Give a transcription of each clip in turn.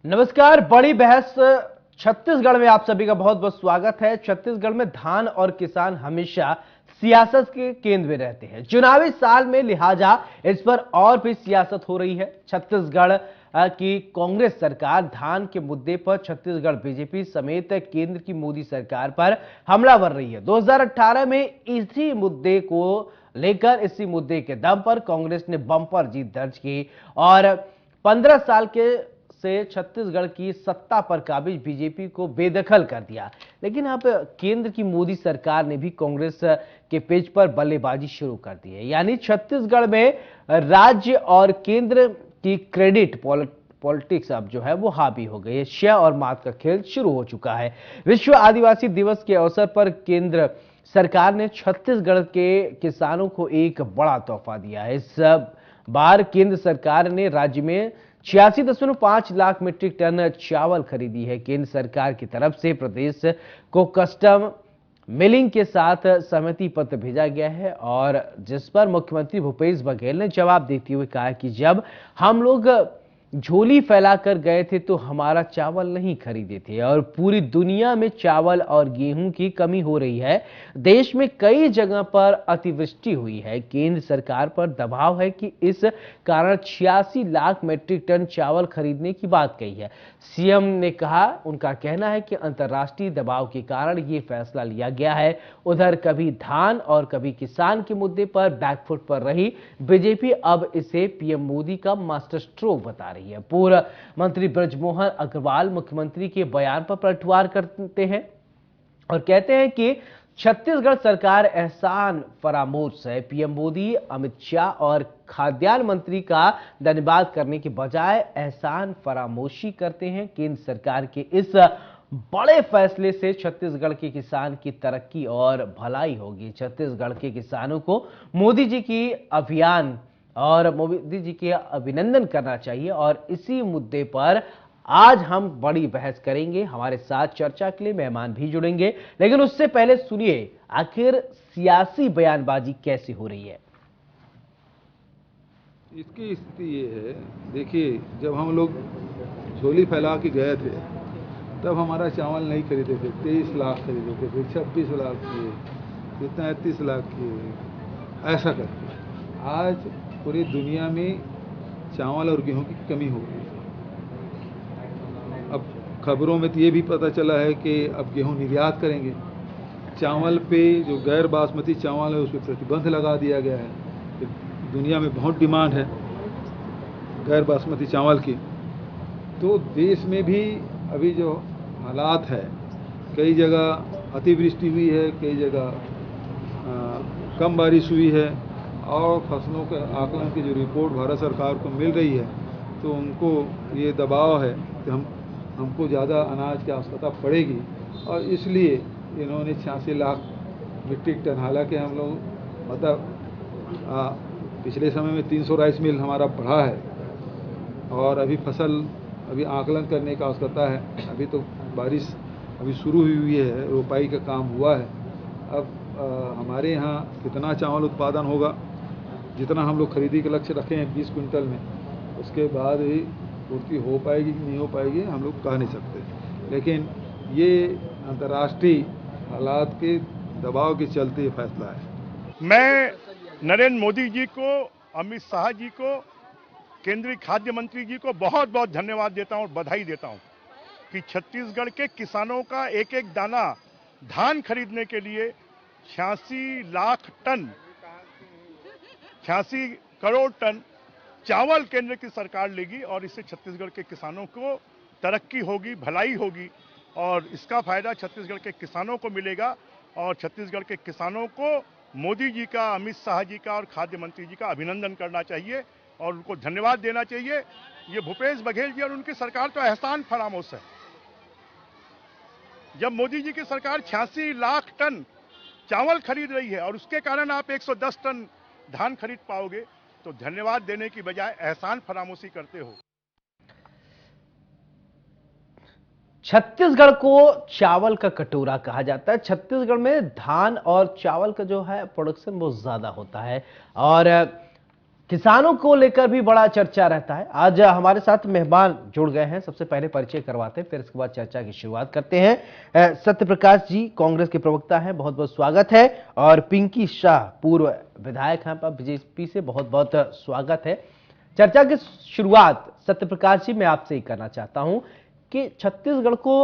नमस्कार। बड़ी बहस छत्तीसगढ़ में आप सभी का बहुत बहुत स्वागत है। छत्तीसगढ़ में धान और किसान हमेशा सियासत के केंद्र में रहते हैं। चुनावी साल में लिहाजा इस पर और भी सियासत हो रही है। छत्तीसगढ़ की कांग्रेस सरकार धान के मुद्दे पर छत्तीसगढ़ बीजेपी समेत केंद्र की मोदी सरकार पर हमला कर रही है। 2018 में इसी मुद्दे को लेकर, इसी मुद्दे के दम पर कांग्रेस ने बम्पर जीत दर्ज की और 15 साल के से छत्तीसगढ़ की सत्ता पर काबिज बीजेपी को बेदखल कर दिया। लेकिन अब केंद्र की मोदी सरकार ने भी कांग्रेस के पेज पर बल्लेबाजी शुरू कर दी है। यानी छत्तीसगढ़ में राज्य और केंद्र की क्रेडिट पॉलिटिक्स अब जो है वो हावी हो गई है। शय और मात का खेल शुरू हो चुका है। विश्व आदिवासी दिवस के अवसर पर केंद्र सरकार ने छत्तीसगढ़ के किसानों को एक बड़ा तोहफा दिया है। इस बार केंद्र सरकार ने राज्य में 86.5 लाख मीट्रिक टन चावल खरीदी है। केंद्र सरकार की तरफ से प्रदेश को कस्टम मिलिंग के साथ सहमति पत्र भेजा गया है और जिस पर मुख्यमंत्री भूपेश बघेल ने जवाब देते हुए कहा कि जब हम लोग झोली फैलाकर गए थे तो हमारा चावल नहीं खरीदे थे और पूरी दुनिया में चावल और गेहूं की कमी हो रही है। देश में कई जगह पर अतिवृष्टि हुई है। केंद्र सरकार पर दबाव है कि इस कारण 86 लाख मीट्रिक टन चावल खरीदने की बात कही है। सीएम ने कहा, उनका कहना है कि अंतर्राष्ट्रीय दबाव के कारण यह फैसला लिया गया है। उधर कभी धान और कभी किसान के मुद्दे पर बैकफुट पर रही बीजेपी अब इसे पीएम मोदी का मास्टर स्ट्रोक बता रही है। पूर्व मंत्री बृजमोहन अग्रवाल मुख्यमंत्री के बयान पर पलटवार करते हैं और कहते हैं कि छत्तीसगढ़ सरकार एहसान फरामोश है। पीएम मोदी, अमित शाह और खाद्यान्न मंत्री का धन्यवाद करने के बजाय एहसान फरामोशी करते हैं। केंद्र सरकार के इस बड़े फैसले से छत्तीसगढ़ के किसान की तरक्की और भलाई होगी। छत्तीसगढ़ के किसानों को मोदी जी की अभियान और मोदी जी के अभिनंदन करना चाहिए और इसी मुद्दे पर आज हम बड़ी बहस करेंगे। हमारे साथ चर्चा के लिए मेहमान भी जुड़ेंगे, लेकिन उससे पहले सुनिए आखिर सियासी बयानबाजी कैसे हो रही है। इसकी स्थिति ये है, देखिए, जब हम लोग झोली फैला के गए थे तब हमारा चावल नहीं खरीदे थे। 23 लाख खरीदे थे, फिर 26 लाख किए, फिर 33 लाख किए, ऐसा करके आज पूरी दुनिया में चावल और गेहूं की कमी हो गई है। अब खबरों में तो ये भी पता चला है कि अब गेहूं निर्यात करेंगे। चावल पे जो गैर बासमती चावल है उस पर प्रतिबंध लगा दिया गया है। दुनिया में बहुत डिमांड है गैर बासमती चावल की। तो देश में भी अभी जो हालात है, कई जगह अतिवृष्टि हुई है, कई जगह कम बारिश हुई है और फसलों के आकलन की जो रिपोर्ट भारत सरकार को मिल रही है तो उनको ये दबाव है कि हमको ज़्यादा अनाज की आवश्यकता पड़ेगी और इसलिए इन्होंने 86 लाख मीट्रिक टन, हालांकि हम लोग मतलब पिछले समय में 300 राइस मिल हमारा बढ़ा है और अभी फसल अभी आकलन करने का आवश्यकता है। अभी तो बारिश अभी शुरू हुई है, रोपाई का काम हुआ है। अब हमारे यहाँ कितना चावल उत्पादन होगा, जितना हम लोग खरीदी के लक्ष्य रखे हैं 20 क्विंटल में, उसके बाद ही पूर्ति हो पाएगी कि नहीं हो पाएगी हम लोग कह नहीं सकते। लेकिन ये अंतर्राष्ट्रीय हालात के दबाव के चलते ये फैसला है। मैं नरेंद्र मोदी जी को, अमित शाह जी को, केंद्रीय खाद्य मंत्री जी को बहुत बहुत धन्यवाद देता हूं और बधाई देता हूं कि छत्तीसगढ़ के किसानों का एक एक दाना धान खरीदने के लिए 86 करोड़ टन चावल केंद्र की सरकार लेगी और इससे छत्तीसगढ़ के किसानों को तरक्की होगी, भलाई होगी और इसका फायदा छत्तीसगढ़ के किसानों को मिलेगा और छत्तीसगढ़ के किसानों को मोदी जी का, अमित शाह जी का और खाद्य मंत्री जी का अभिनंदन करना चाहिए और उनको धन्यवाद देना चाहिए। ये भूपेश बघेल जी और उनकी सरकार तो एहसान फरामोश है। जब मोदी जी की सरकार 86 लाख टन चावल खरीद रही है और उसके कारण आप 110 टन धान खरीद पाओगे, तो धन्यवाद देने की बजाय एहसान फरामोशी करते हो। छत्तीसगढ़ को चावल का कटोरा कहा जाता है। छत्तीसगढ़ में धान और चावल का जो है प्रोडक्शन बहुत ज्यादा होता है और किसानों को लेकर भी बड़ा चर्चा रहता है। आज हमारे साथ मेहमान जुड़ गए हैं, सबसे पहले परिचय करवाते हैं, फिर इसके बाद चर्चा की शुरुआत करते हैं। सत्य प्रकाश जी कांग्रेस के प्रवक्ता हैं, बहुत बहुत स्वागत है। और पिंकी शाह पूर्व विधायक हैं बीजेपी से, बहुत बहुत स्वागत है। चर्चा की शुरुआत सत्य प्रकाश जी मैं आपसे ही करना चाहता हूं कि छत्तीसगढ़ को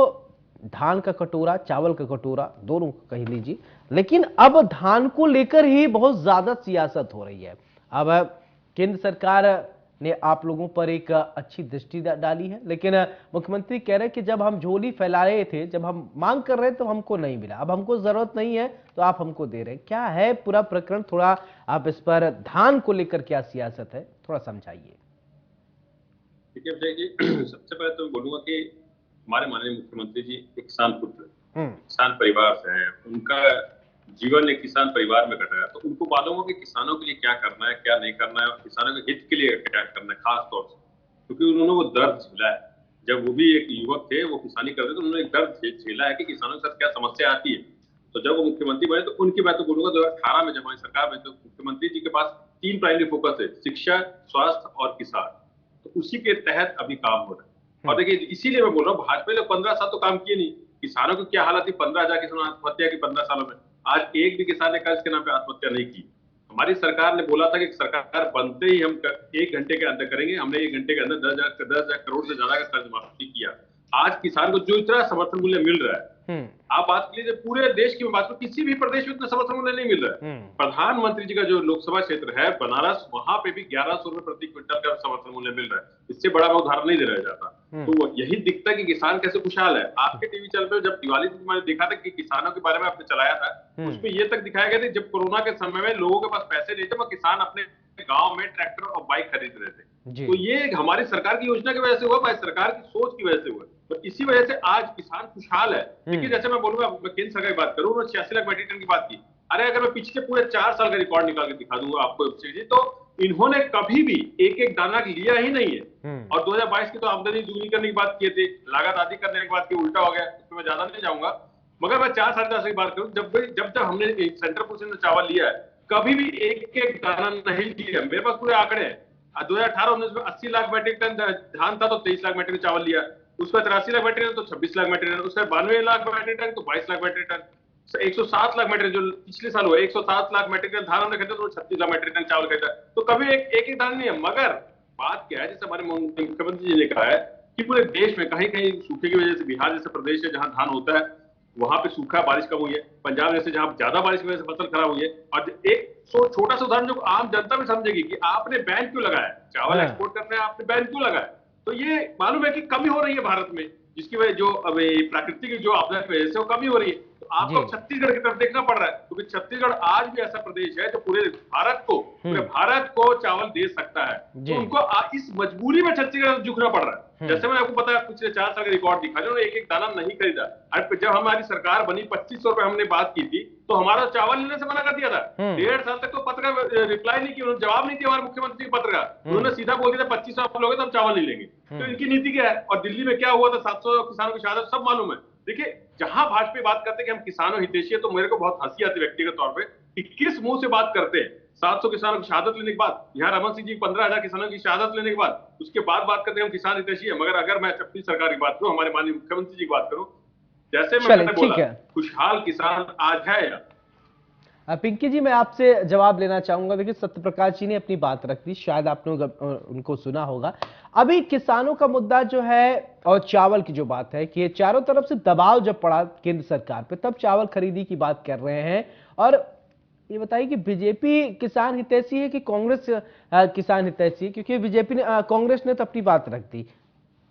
धान का कटोरा, चावल का कटोरा, दोनों कह लीजिए, लेकिन अब धान को लेकर ही बहुत ज्यादा सियासत हो रही है। अब केंद्र सरकार ने आप लोगों पर एक अच्छी दृष्टि डाली है, लेकिन मुख्यमंत्री कह रहे हैं कि जब हम झोली फैला रहे थे, जब हम मांग कर रहे तो हमको नहीं मिला, अब हमको जरूरत नहीं है तो आप हमको दे रहे हैं। क्या है पूरा प्रकरण, थोड़ा आप इस पर धान को लेकर क्या सियासत है थोड़ा समझाइए। ठीक है विजय जी, सबसे पहले तो बोलूंगा कि हमारे माननीय मुख्यमंत्री जी एक किसान पुत्र, किसान परिवार से हैं, उनका जीवन एक किसान परिवार में कटा है, तो उनको मालूम हो कि किसानों के लिए क्या करना है, क्या नहीं करना है, और किसानों के हित के लिए क्या करना है, खास तौर से क्योंकि उन्होंने वो दर्द झेला है। जब वो भी एक युवक थे, वो किसानी करते, तो उन्होंने एक दर्द झेला है कि किसानों के साथ क्या समस्या आती है। तो जब वो मुख्यमंत्री बने तो उनकी बात तो बोलूंगा 2018 में जब हमारी सरकार बनी तो मुख्यमंत्री जी के पास 3 प्राइमरी फोकस है, शिक्षा, स्वास्थ्य और किसान। तो उसी के तहत अभी काम हो रहा है। और देखिए इसीलिए मैं बोल रहा हूँ, भाजपा ने 15 साल तो काम किए नहीं, किसानों की क्या हालत थी, 15,000 किसान आत्महत्या की 15 सालों में, आज एक भी किसान ने कर्ज के नाम पे आत्महत्या नहीं की। हमारी सरकार ने बोला था कि सरकार बनते ही हम 1 घंटे के अंदर करेंगे, हमने 1 घंटे के अंदर 10,000 करोड़ से ज्यादा का कर्ज माफी किया। आज किसान को जो इतना समर्थन मूल्य मिल रहा है, आप बात कीजिए पूरे देश की बात, किसी भी प्रदेश में इतना समर्थन मूल्य नहीं मिल रहा है। प्रधानमंत्री जी का जो लोकसभा क्षेत्र है बनारस, वहां पे भी 1100 रुपए प्रति क्विंटल का समर्थन मूल्य मिल रहा है। इससे बड़ा मैं उदाहरण नहीं देना चाहता। तो यही दिखता है कि किसान कैसे खुशहाल है। आपके टीवी चैनल पे जब दिवाली पे मैंने देखा था कि किसानों के बारे में आपने चलाया था, उसमें ये तक दिखाया गया था जब कोरोना के समय में लोगों के पास पैसे नहीं थे, वो किसान अपने गांव में ट्रैक्टर और बाइक खरीद रहे थे। तो ये हमारी सरकार की योजना की वजह से हुआ, हमारी सरकार की सोच की वजह से हुआ। तो इसी वजह से आज किसान खुशहाल है। लेकिन जैसे मैं बोलूंगा, मैं केंद्र सरकार की बात करूं, 86 लाख मीट्रिक टन की बात की। अरे अगर मैं पिछले पूरे 4 साल का रिकॉर्ड निकाल के दिखा दूंगा आपको तो इन्होंने कभी भी एक दाना लिया ही नहीं है। और 2022 की तो आमदनी दुगनी करने की बात किए थे, लागत आदि करने की बात की, उल्टा हो गया, इसमें मैं ज्यादा नहीं जाऊंगा। मगर मैं 4 साढ़े 4 की बात करूं, जब हमने सेंट्रल पोर्शन में चावल लिया है, कभी भी एक दाना नहीं लिया। मेरे पास पूरे आंकड़े हैं। 2018-19 में 80 लाख मीट्रिक टन धान था तो 23 लाख मीट्रिक टन चावल लिया, उसका 83 लाख मीट्रिक टन तो 26 लाख मीट्रिक टन, उसका 92 लाख मीट्रिक टन तो 22 lakh metric ton, 107 lakh metric, जो पिछले साल हुआ 107 लाख मीट्रिक टन धान हमने खरीदा तो 36 लाख मीट्रिक टन चावल खरीदा। तो कभी एक दाना नहीं है। मगर बात क्या है, जैसे हमारे मुख्यमंत्री जी ने कहा है कि पूरे देश में कहीं कहीं सूखे की वजह से, बिहार जैसे प्रदेश है जहां धान होता है वहां पे सूखा, बारिश कम हुई है, पंजाब जैसे जहां ज्यादा बारिश की वजह से फसल खराब हुई है। और एक छोटा सा उदाहरण जो आम जनता भी समझेगी कि आपने बैन क्यों लगाया, चावल एक्सपोर्ट करने आपने बैन क्यों लगाया, तो ये मालूम है कि कमी हो रही है भारत में, जिसकी वजह जो प्राकृतिक जो आपदा की वजह से वो कमी हो रही है। तो आपको छत्तीसगढ़ की तरफ देखना पड़ रहा है, क्योंकि छत्तीसगढ़ आज भी ऐसा प्रदेश है जो पूरे भारत को चावल दे सकता है। तो उनको इस मजबूरी में छत्तीसगढ़ झुकना पड़ रहा है। जैसे मैंने आपको बताया, पिछले 4 साल का रिकॉर्ड दिखा, जो एक दाना नहीं खरीदा। जब हमारी सरकार बनी 2500 रुपए हमने बात की थी, तो हमारा चावल लेने से मना कर दिया था। 1.5 साल तक तो पत्र का रिप्लाई नहीं किया, उन्होंने जवाब नहीं दिया हमारे मुख्यमंत्री के पत्र का। उन्होंने सीधा बोल दिया 2500 आप लोगे तो हम चावल नहीं लेंगे। तो इनकी नीति क्या है। और दिल्ली में क्या हुआ था, 700 किसानों की शहादत, सब मालूम है। देखिए, जहां भाजपा बात करते हैं कि हम किसानों हितैषी है, तो मेरे को बहुत हंसी आती है व्यक्तिगत तौर पर कि किस मुंह से बात करते हैं। 700 किसानों की शहादत लेने के बाद, यहाँ रमन सिंह जी 15,000 किसानों की शहादत लेने के बाद, उसके बाद बात करते हैं हम किसान हितैषी है। मगर अगर मैं अपनी सरकार की बात करूं, हमारे माननीय मुख्यमंत्री जी की बात करूं, जैसे मैंने बोला, खुशहाल किसान आज है या। पिंकी जी, मैं आपसे जवाब लेना चाहूंगा। देखिए, सत्य प्रकाश जी ने अपनी बात रख दी, शायद आपने उनको सुना होगा। अभी किसानों का मुद्दा जो है और चावल की जो बात है कि ये चारों तरफ से दबाव जब पड़ा केंद्र सरकार पे, तब चावल खरीदी की बात कर रहे हैं। और ये बताइए कि बीजेपी किसान हितैषी है कि कांग्रेस किसान हितैषी है, क्योंकि बीजेपी ने कांग्रेस ने तो अपनी बात रख दी।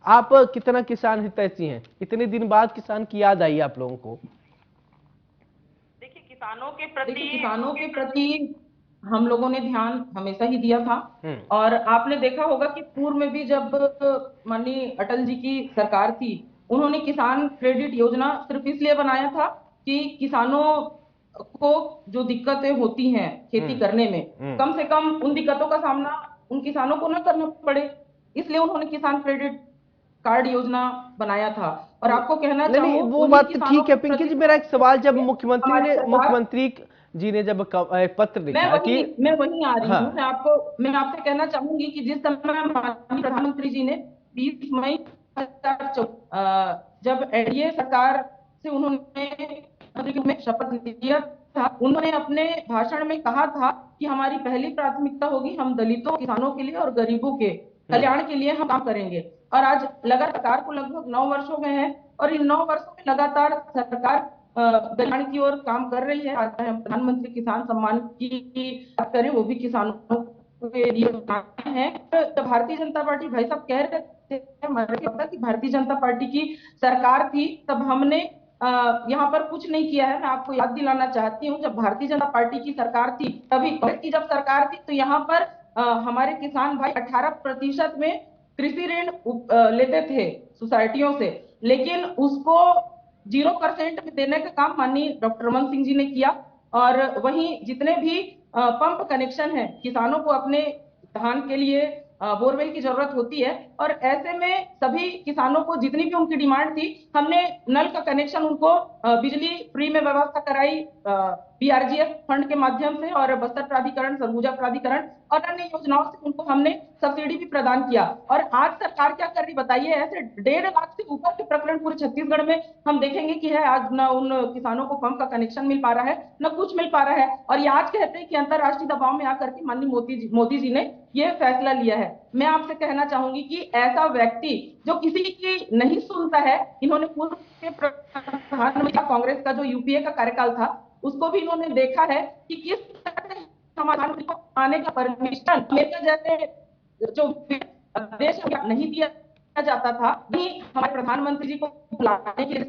आप कितना किसान हितैषी हैं? इतने दिन बाद किसान की याद आई आप लोगों को? देखिए, किसानों के प्रति हम लोगों ने ध्यान हमेशा ही दिया था। और आपने देखा होगा कि पूर्व में भी जब माननीय अटल जी की सरकार थी, उन्होंने किसान क्रेडिट योजना सिर्फ इसलिए बनाया था कि किसानों को जो दिक्कतें होती हैं खेती करने में, कम से कम उन दिक्कतों का सामना उन किसानों को न करना पड़े, इसलिए उन्होंने किसान क्रेडिट कार्ड योजना बनाया था। और आपको कहना नहीं, वो बात तो ठीक है पिंकी जी। मेरा एक सवाल, जब मुख्यमंत्री जी ने जब एक पत्र लिखा कि मैं वहीं आ रही हाँ। हूँ। मैं आपसे कहना चाहूंगी कि जिस समय माननीय प्रधानमंत्री जी ने 20 मई 2014 जब एनडीए सरकार से उन्होंने शपथ लिया था, उन्होंने अपने भाषण में कहा था कि हमारी पहली प्राथमिकता होगी, हम दलितों, किसानों के लिए और गरीबों के कल्याण के लिए हम काम करेंगे। और आज लगातार सरकार को लगभग 9 वर्ष हो गए हैं और इन 9 वर्षों में लगातार सरकार कल्याण की ओर काम कर रही है। आज हम प्रधानमंत्री किसान सम्मान की बात करें, वो भी किसानों के लिए हैं। जब भारतीय जनता पार्टी, भाई साहब कह रहे थे कि भारतीय जनता पार्टी की सरकार थी, तब हमने यहाँ पर कुछ नहीं किया है। मैं आपको याद दिलाना चाहती हूँ, जब भारतीय जनता पार्टी की सरकार थी, तभी कांग्रेस की जब सरकार थी, तो यहाँ पर हमारे किसान भाई 18% में कृषि ऋण लेते थे सोसाइटियों से, लेकिन उसको 0% में देने का काम माननीय डॉक्टर रमन सिंह जी ने किया। और वहीं जितने भी पंप कनेक्शन है, किसानों को अपने धान के लिए बोरवेल की जरूरत होती है, और ऐसे में सभी किसानों को जितनी भी उनकी डिमांड थी, हमने नल का कनेक्शन उनको बिजली फ्री में व्यवस्था कराई बीआरजीएफ फंड के माध्यम से, और बस्तर प्राधिकरण, सरगुजा प्राधिकरण और अन्य योजनाओं से उनको हमने सब्सिडी भी प्रदान किया। और आज सरकार क्या कर रही बताइए? ऐसे 1.5 लाख से ऊपर के प्रकरण पूरे छत्तीसगढ़ में हम देखेंगे कि है। आज न उन किसानों को पंप का कनेक्शन मिल पा रहा है, न कुछ मिल पा रहा है, और ये आज कहते हैं कि अंतरराष्ट्रीय दबाव में आकर के माननीय मोदी जी ने ये फैसला लिया है। मैं आपसे कहना चाहूंगी कि ऐसा व्यक्ति जो किसी की नहीं सुनता है, इन्होंने पूर्व के प्रधानमंत्री कांग्रेस का जो यूपीए का कार्यकाल था, उसको भी इन्होंने देखा है कि किस तरह से समाधान को आने का परमिशन अमेरिका जैसे जो देश नहीं दिया जाता था, नहीं हमारे प्रधानमंत्री जी को बुलाने के लिए,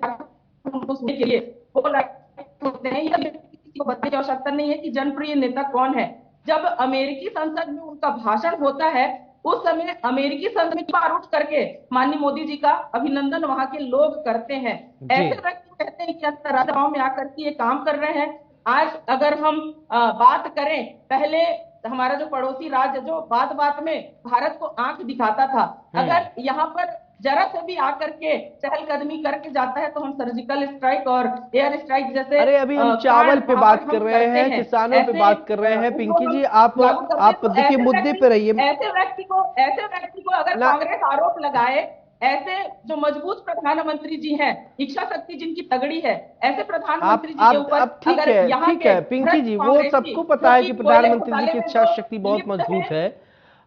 उनको सुनने के लिए वो होते हैं। ये किसी को बताने की आवश्यकता नहीं है कि जनप्रिय नेता कौन है। जब अमेरिकी संसद में उनका भाषण होता है, उस समय अमेरिकी संसद में बार उठ करके माननीय मोदी जी का अभिनंदन वहां के लोग करते हैं। ऐसे व्यक्ति कहते हैं कि अंतर्राष्ट्रीय दबाव में आकर के ये काम कर रहे हैं। आज अगर हम बात करें, पहले हमारा जो पड़ोसी राज्य जो बात बात में भारत को आंख दिखाता था, अगर यहाँ पर जरा से भी आकर के चहलकदमी करके जाता है, तो हम सर्जिकल स्ट्राइक और एयर स्ट्राइक जैसे, अरे अभी हम चावल पे बात कर रहे हैं, किसानों पे बात कर रहे हैं। पिंकी जी आप देखिए मुद्दे पे रहिए। ऐसे व्यक्ति को अगर कांग्रेस आरोप लगाए, ऐसे जो मजबूत प्रधानमंत्री जी हैं, इच्छा शक्ति जिनकी तगड़ी है, ऐसे प्रधानमंत्री जी के ऊपर ठीक है पिंकी जी, वो सबको पता है कि प्रधानमंत्री जी की इच्छा शक्ति बहुत मजबूत है,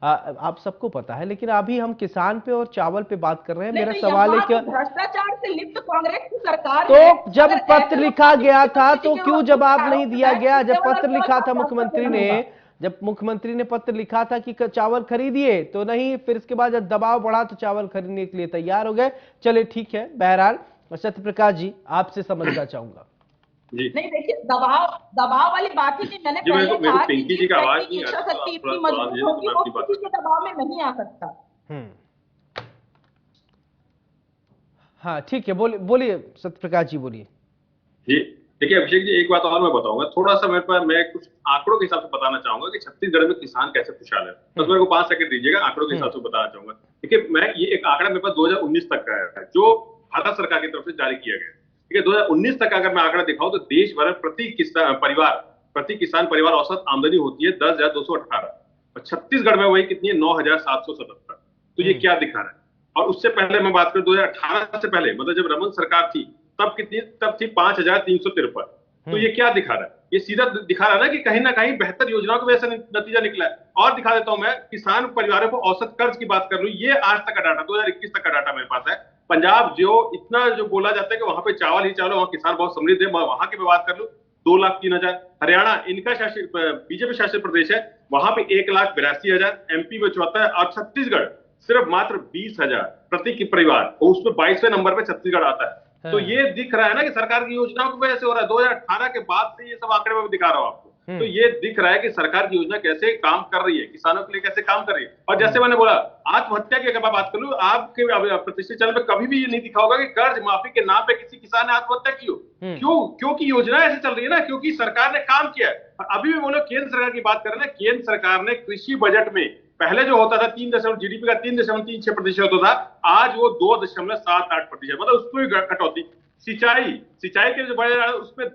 आप सबको पता है। लेकिन अभी हम किसान पे और चावल पे बात कर रहे हैं। मेरा सवाल है कि भ्रष्टाचार से लिप्त कांग्रेस की सरकार तो जब पत्र लिखा गया था तो क्यों जवाब नहीं दिया गया? जब पत्र लिखा था मुख्यमंत्री ने, जब मुख्यमंत्री ने पत्र लिखा था कि चावल खरीदिए, तो नहीं, फिर इसके बाद जब दबाव बढ़ा तो चावल खरीदने के लिए तैयार हो गए। चले ठीक है। बहरहाल सत्यप्रकाश जी आपसे समझना चाहूंगा। नहीं देखिए, दबाव वाली बात ही नहीं, मैंने पहले कहा कि पिंकी जी का आवाज नहीं इच्छा शक्ति इतनी मजबूत होगी, वो किसी के दबाव में नहीं आ सकता। हाँ ठीक है, बोलिए सत्यप्रकाश जी, बोलिए जी। देखिए अभिषेक जी, एक बात और मैं बताऊंगा, थोड़ा सा मेरे पर मैं कुछ आंकड़ों के हिसाब से बताना चाहूंगा कि छत्तीसगढ़ में किसान कैसे खुशहाल है। बस मेरे को 5 सेकंड दीजिएगा, आंकड़ों के हिसाब से बताना चाहूंगा। देखिए मैं ये एक आंकड़ा मेरे पास 2019 तक का है, जो भारत सरकार की तरफ से जारी किया गया। ठीक है, 2019 तक का अगर मैं आंकड़ा दिखाऊं तो देश भर में प्रति किसान परिवार औसत आमदनी होती है 10,218, और छत्तीसगढ़ में वही कितनी है, 9,777। तो ये क्या दिखा रहा है? और उससे पहले मैं बात करूं 2018 से पहले, मतलब जब रमन सरकार थी, तब थी 5,353। तो ये क्या दिखा रहा है? ये सीधा दिखा रहा है ना कि कहीं ना कहीं बेहतर योजनाओं की वजह से नतीजा निकला है। और दिखा देता हूं मैं, किसान परिवारों को औसत कर्ज की बात कर लूं, ये आज तक का डाटा, 2021 तक का डाटा मेरे पास है। पंजाब जो इतना जो बोला जाता है कि वहां पे चावल ही चावल, वहां किसान बहुत समृद्ध है, वहां की बात कर लूं 2,03,000। हरियाणा इनका शासित बीजेपी शासित प्रदेश है, वहां पे 1,82,000। एमपी में 74, और छत्तीसगढ़ सिर्फ मात्र 20,000 प्रति परिवार, और उसमें 22वें नंबर पे छत्तीसगढ़ आता है। तो ये दिख रहा है ना कि सरकार की योजनाओं की वजह से हो रहा है। 2018 के बाद से ये सब आंकड़े मैं दिखा रहा हूं आपको, तो ये दिख रहा है कि सरकार की योजना कैसे काम कर रही है, किसानों के लिए कैसे काम कर रही है। और जैसे मैंने बोला, आत्महत्या की अगर मैं बात करूं, आपके प्रतिष्ठित चैनल पे कभी भी ये नहीं दिखा होगा कि कर्ज माफी के नाम पे किसी किसान ने आत्महत्या की हो। क्योंकि योजना ऐसे चल रही है ना, क्योंकि सरकार ने काम किया है। अभी भी बोलो केंद्र सरकार की बात करें ना, केंद्र सरकार ने कृषि बजट में पहले जो होता था जीडीपी का 3.36% होता था, आज वो 2.78%, मतलब उसको भी कटौती। सिंचाई के जो बजट उसमें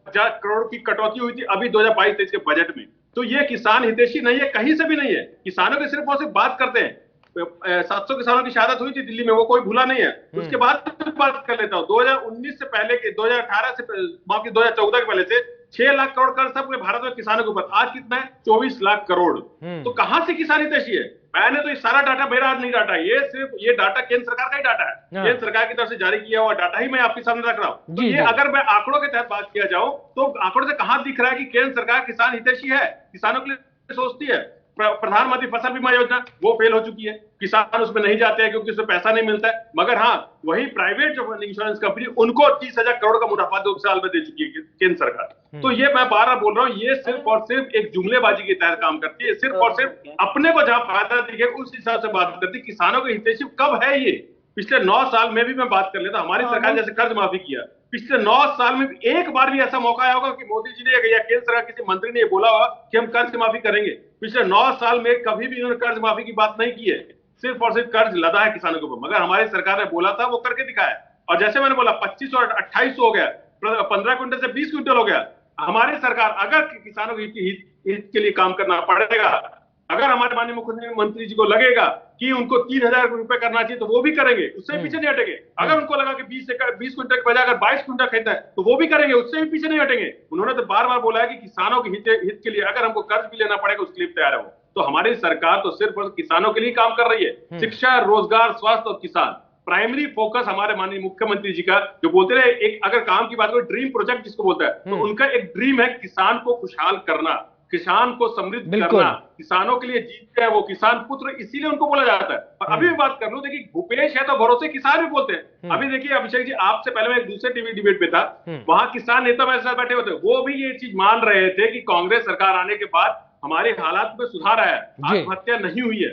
50 करोड़ की कटौती हुई थी अभी 2022-23 के बजट में। तो ये किसान हितैषी नहीं है, कहीं से भी नहीं है। किसानों की सिर्फ और सिर्फ बात करते हैं। 700 किसानों की शहादत हुई थी दिल्ली में, वो कोई भूला नहीं है। उसके बाद बात कर लेता हूँ 2019 से पहले के 2018 से माफ 2014 के पहले से 6 लाख करोड़ कर्ज था पूरे भारत में किसानों के ऊपर। आज कितना है? 24 लाख करोड़। तो कहां से किसान हितैषी है? मैंने तो ये सारा डाटा मेरा आज नहीं डाटा, ये सिर्फ ये डाटा केंद्र सरकार का ही डाटा है। केंद्र सरकार की तरफ से जारी किया हुआ डाटा ही मैं आपके सामने रख रहा हूँ। तो ये अगर मैं आंकड़ों के तहत बात किया जाऊं तो आंकड़ों से कहां दिख रहा है कि केंद्र सरकार किसान हितैषी है, किसानों के लिए सोचती है। प्रधानमंत्री फसल बीमा योजना वो फेल हो चुकी है, किसान उसमें नहीं जाते हैं क्योंकि उसमें पैसा नहीं मिलता है। मगर हाँ, वही प्राइवेट जो इंश्योरेंस कंपनी उनको 30,000 करोड़ का मुनाफा 2 साल में दे चुकी है केंद्र सरकार। तो ये मैं बार बार बोल रहा हूँ, ये सिर्फ और सिर्फ एक जुमलेबाजी के तहत काम करती है। सिर्फ और सिर्फ अपने को जहां फायदा दिखे उस हिसाब से बात करती है। किसानों के हितैषी कब है ये? पिछले 9 साल में भी मैं बात कर लेता, हमारी सरकार जैसे कर्ज माफी किया, पिछले 9 साल में एक बार भी ऐसा मौका आया होगा कि मोदी जी ने या केंद्र सरकार किसी मंत्री ने बोला होगा कि हम कर्ज माफी करेंगे? पिछले 9 साल में कभी भी उन्होंने कर्ज माफी की बात नहीं की है। सिर्फ और सिर्फ कर्ज लदा है किसानों के ऊपर। मगर हमारी सरकार ने बोला था, वो करके दिखाया। और जैसे मैंने बोला 2500 और 2800 हो गया, 15 क्विंटल से 20 क्विंटल हो गया। हमारी सरकार अगर किसानों के हित के लिए काम करना पड़ेगा, अगर हमारे माननीय मुख्यमंत्री जी को लगेगा कि उनको 3,000 रुपए करना चाहिए तो वो भी करेंगे, उससे पीछे नहीं हटेंगे। अगर उनको लगा कि 20 क्विंटल के बजाय अगर 22 क्विंटल खरीदना है तो वो भी करेंगे, उससे भी पीछे नहीं हटेंगे। उन्होंने तो बार बार बोला है कि किसानों के हित के लिए अगर हमको कर्ज भी लेना पड़ेगा उसके लिए तैयार है वो। तो हमारी सरकार तो सिर्फ किसानों के लिए काम कर रही है। शिक्षा, रोजगार, स्वास्थ्य और किसान, प्राइमरी फोकस हमारे माननीय मुख्यमंत्री जी का। जो बोलते रहे एक अगर काम की बात करो, ड्रीम प्रोजेक्ट जिसको बोलता है, तो उनका एक ड्रीम है किसान को खुशहाल करना, किसान को समृद्ध करना, किसानों के लिए जीते हैं वो किसान पुत्र, इसीलिए उनको बोला जाता है। और अभी भी बात कर लूं, देखिए भूपेश है तो भरोसे किसान भी बोलते हैं। अभी देखिए अभिषेक जी, आपसे पहले मैं एक दूसरे टीवी डिबेट पे था, वहां किसान नेता मेरे साथ बैठे होते, वो भी ये चीज मान रहे थे कि कांग्रेस सरकार आने के बाद हमारे हालात में सुधार आया है, आत्महत्या नहीं हुई है।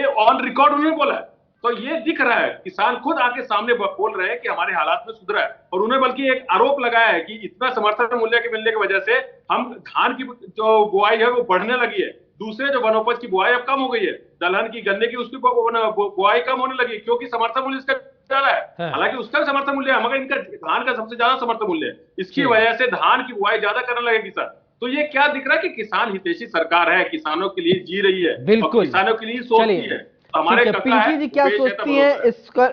ये ऑन रिकॉर्ड उन्होंने बोला है। तो ये दिख रहा है, किसान खुद आके सामने बोल रहे हैं कि हमारे हालात में सुधरा है। और उन्हें बल्कि एक आरोप लगाया है कि इतना समर्थन मूल्य के मिलने की वजह से हम धान की जो बुआई है वो बढ़ने लगी है, दूसरे जो वनोपज की बुआई अब कम हो गई है, दलहन की, गन्ने की, उसकी बुआई कम होने लगी क्योंकि समर्थन मूल्य इसका ज्यादा है। हालांकि उसका समर्थन मूल्य है मगर इनका धान का सबसे ज्यादा समर्थन मूल्य है, इसकी वजह से धान की बुआई ज्यादा करने लगे किसान। तो ये क्या दिख रहा है कि किसान हितैषी सरकार है, किसानों के लिए जी रही है, बिल्कुल किसानों के लिए सोचती है। हमारे पिंकी जी क्या सोचती हैं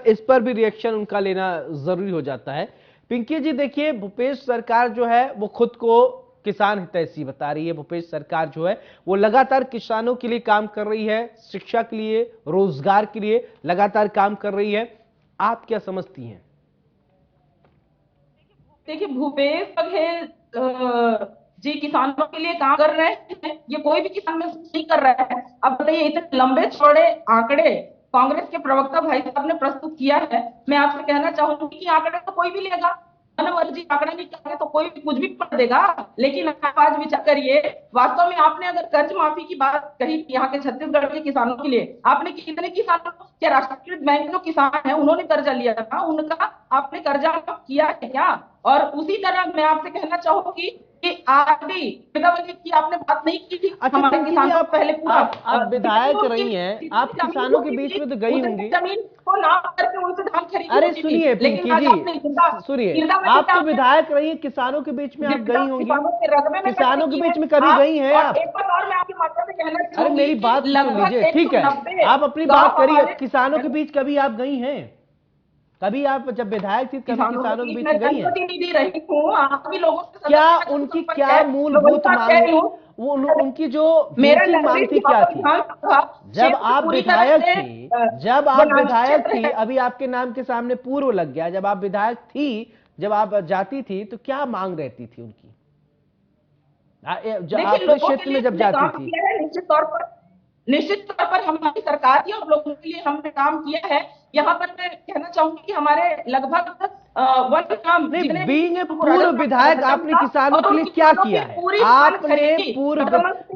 इस पर भी रिएक्शन उनका लेना जरूरी हो जाता है। पिंकी जी देखिए, भूपेश सरकार जो है वो खुद को किसान हितैषी बता रही है। भूपेश सरकार जो है वो लगातार किसानों के लिए काम कर रही है, शिक्षा के लिए, रोजगार के लिए लगातार काम कर रही है। आप क्या समझती हैं? देखिए भूपेश बघेल जी किसानों के लिए काम कर रहे हैं, ये कोई भी किसान में नहीं कर रहा है। अब बताइए, इतने लंबे चौड़े आंकड़े कांग्रेस के प्रवक्ता भाई साहब ने प्रस्तुत किया है। मैं आपसे कहना चाहूंगी कि आंकड़े तो कोई भी लेगा, मनमर्जी आंकड़ा निकाले तो कोई भी कुछ भी पढ़ देगा। लेकिन आप आज विचार करिए, वास्तव में आपने अगर कर्ज माफी की बात कही यहाँ के छत्तीसगढ़ के किसानों के लिए, आपने कितने किसानों, क्या राष्ट्रीयकृत बैंक जो किसान है उन्होंने कर्जा लिया था, उनका आपने कर्जा माफ किया है क्या? और उसी तरह मैं आपसे कहना चाहूंगी कि आरडी की आपने बात नहीं की थी। हमारे किसानों पहले आप विधायक रही हैं, आप किसानों के बीच में तो गई होंगी, जमीन को नाप करके उनसे धान खरीदी। अरे सुनिए पिंकी जी, सुनिए, आप तो विधायक रही हैं, किसानों के बीच में आप गई होंगी, किसानों के बीच में कभी गई हैं आप? एक बार और मैं आपके माध्यम से कहना चाहूंगी, अरे मेरी बात सुन लीजिए, ठीक है, आप अपनी बात करिए। किसानों के बीच कभी आप गई हैं? कभी आप जब विधायक थी कभी किसानों के बीच में गई हैं? क्या उनकी क्या मूलभूत मांग, वो उनकी जो बेसिक मांग थी क्या थी? जब आप विधायक थी, अभी आपके नाम के सामने पूर्व लग गया, जब आप विधायक थी, जब आप जाती थी तो क्या मांग रहती थी उनकी अपने क्षेत्र में जब जाती थी? निश्चित तौर पर हमारी सरकार थी और लोगों के लिए हमने काम किया है। यहाँ पर मैं कहना चाहूंगी कि हमारे लगभग पूर्व विधायक आपने किसानों के लिए क्या किया है? आपने पूर्व,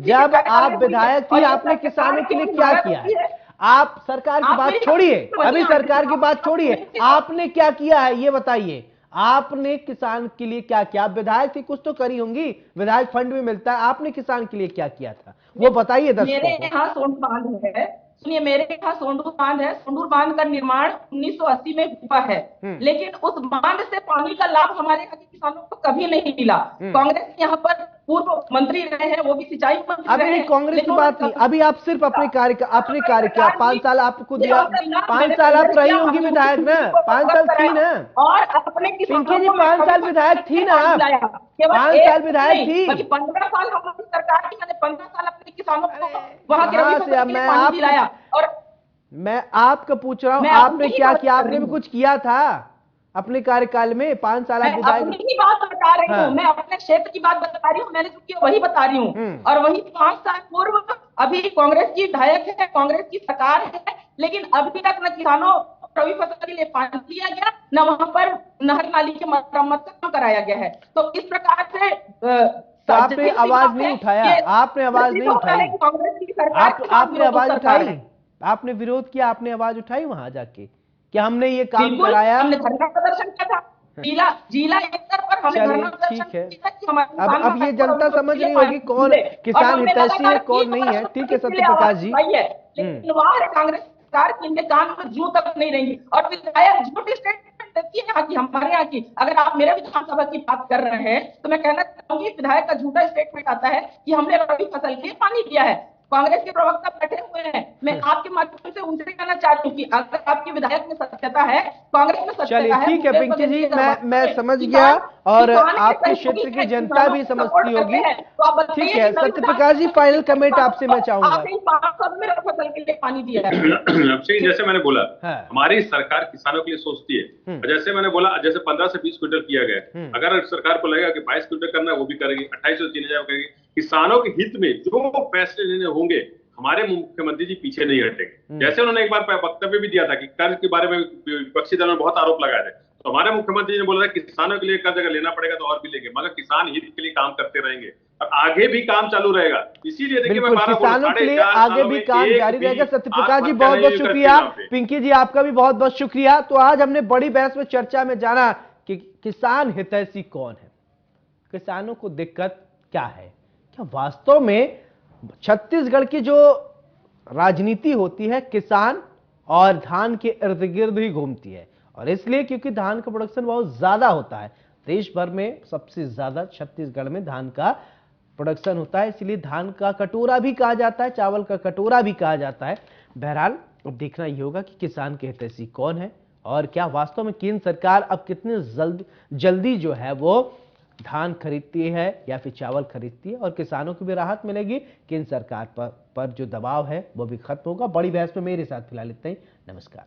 जब आप विधायक थी आपने किसानों के लिए क्या किया है? आप सरकार की बात छोड़िए, अभी सरकार की बात छोड़िए, आपने क्या किया है ये बताइए। आपने किसान के लिए क्या किया? आप विधायक थी, कुछ तो करी होंगी, विधायक फंड भी मिलता है, आपने किसान के लिए क्या किया था वो बताइए। मेरे यहाँ सोन बांध है, सुनिए, मेरे यहाँ सोंडूर बांध है। सोंडूर बांध का निर्माण 1980 में हुआ है, लेकिन उस बांध से पानी का लाभ हमारे यहाँ के किसानों को कभी नहीं मिला। कांग्रेस यहाँ पर पूर्व मंत्री रहे हैं, वो भी सिंचाई मंत्री अभी रहे नहीं, कांग्रेस की बात नहीं, अभी आप सिर्फ अपने कार्य किया, 5 साल आपको दिया, 5 साल आप रही होंगी विधायक ना, 5 साल थी ना, और अपने पिंकी जी 5 साल विधायक थी ना, 5 साल विधायक थी। 15 साल हमारी सरकार की, मैंने 15 साल अपने किसानों को वहां के हाँ रबी फसल के लिए पानी दिलाया। और मैं आपका पूछ रहा हूँ, आपने क्या किया? आपने भी कुछ किया था अपने कार्यकाल में? 5 साल आप विधायक। अपनी ही बात बता रही हूँ, मैं अपने क्षेत्र की बात बता रही हूँ, मैंने जो किया वही बता रही हूँ। और वही 5 साल पूर्व अभी कांग्रेस की विधायक है, कांग्रेस की सरकार है, लेकिन अभी तक न किसानों रबी फसल के लिए पानी दिया गया, न वहां पर नहर नाली की मरम्मत का काम कराया गया है। तो इस प्रकार से आपने आवाज नहीं उठाया, आपने आवाज नहीं उठाई, आपने आवाज उठाई, आपने विरोध किया, आपने आवाज उठाई वहां जाके कि हमने ये काम कराया, हमने धरना प्रदर्शन किया था, जिला स्तर पर हमने धरना प्रदर्शन किया था। अब ये जनता समझ रही होगी कौन किसान हितैषी है कौन नहीं है। ठीक है सत्य प्रकाश जी, लेकिन वहां कांग्रेस सरकार की इनके कान में जूं तक नहीं रहेंगी। और विधायक झूठी स्टेटमेंट देती है यहाँ की, हमारे यहाँ की। अगर आप मेरे विधानसभा की बात कर रहे हैं तो मैं कहना चाहूंगी, विधायक का झूठा स्टेटमेंट आता है कि हमने रबी फसल के लिए पानी दिया है। कांग्रेस के प्रवक्ता बैठे हुए हैं, मैं आपके माध्यम से उनसे कहना चाहती हूँ कि अगर आपके विधायक में सत्यता है, कांग्रेस में सत्यता है। ठीक है पिंकी जी, मैं समझ गया, और आपके क्षेत्र की जनता भी समझती होगी। ठीक है सत्य प्रकाश जी, फाइनल कमेंट आपसे मैं चाहूंगा। फसल के लिए पानी दिया है। अक्षय, जैसे मैंने बोला, हमारी सरकार किसानों के लिए सोचती है। जैसे मैंने बोला, जैसे 15 से 20 क्विंटल किया गया, अगर सरकार को लगेगा कि 22 क्विंटल करना है, वो भी करेगी। 28 से 3000 करेगी। किसानों के हित में जो फैसले लेने होंगे, हमारे मुख्यमंत्री जी पीछे नहीं हटेंगे। जैसे उन्होंने एक बार वक्तव्य भी दिया था कि कर्ज के बारे में विपक्षी दलों ने बहुत आरोप लगाए थे, तो हमारे मुख्यमंत्री जी ने बोला था किसानों के लिए कर्ज अगर लेना पड़ेगा तो और भी लेंगे, मगर किसान हित के लिए काम करते रहेंगे और आगे भी काम चालू रहेगा। इसीलिए देखिए, मैं किसानों के लिए आगे भी काम जारी रहेगा। सत्य प्रकाश जी बहुत बहुत शुक्रिया, पिंकी जी आपका भी बहुत बहुत शुक्रिया। तो आज हमने बड़ी बहस में चर्चा में जाना कि किसान हितैषी कौन है, किसानों को दिक्कत क्या है, क्या वास्तव में छत्तीसगढ़ की जो राजनीति होती है किसान और धान के इर्द गिर्द ही घूमती है। और इसलिए क्योंकि धान का प्रोडक्शन बहुत ज्यादा होता है, देश भर में सबसे ज्यादा छत्तीसगढ़ में धान का प्रोडक्शन होता है, इसलिए धान का कटोरा भी कहा जाता है, चावल का कटोरा भी कहा जाता है। बहरहाल अब देखना यह होगा कि किसान के हितैषी कौन है और क्या वास्तव में केंद्र सरकार अब कितने जल्दी जो है वो धान खरीदती है या फिर चावल खरीदती है, और किसानों को भी राहत मिलेगी। केंद्र सरकार पर जो दबाव है वो भी खत्म होगा। बड़ी बहस में मेरे साथ फिलहाल इतना ही। नमस्कार।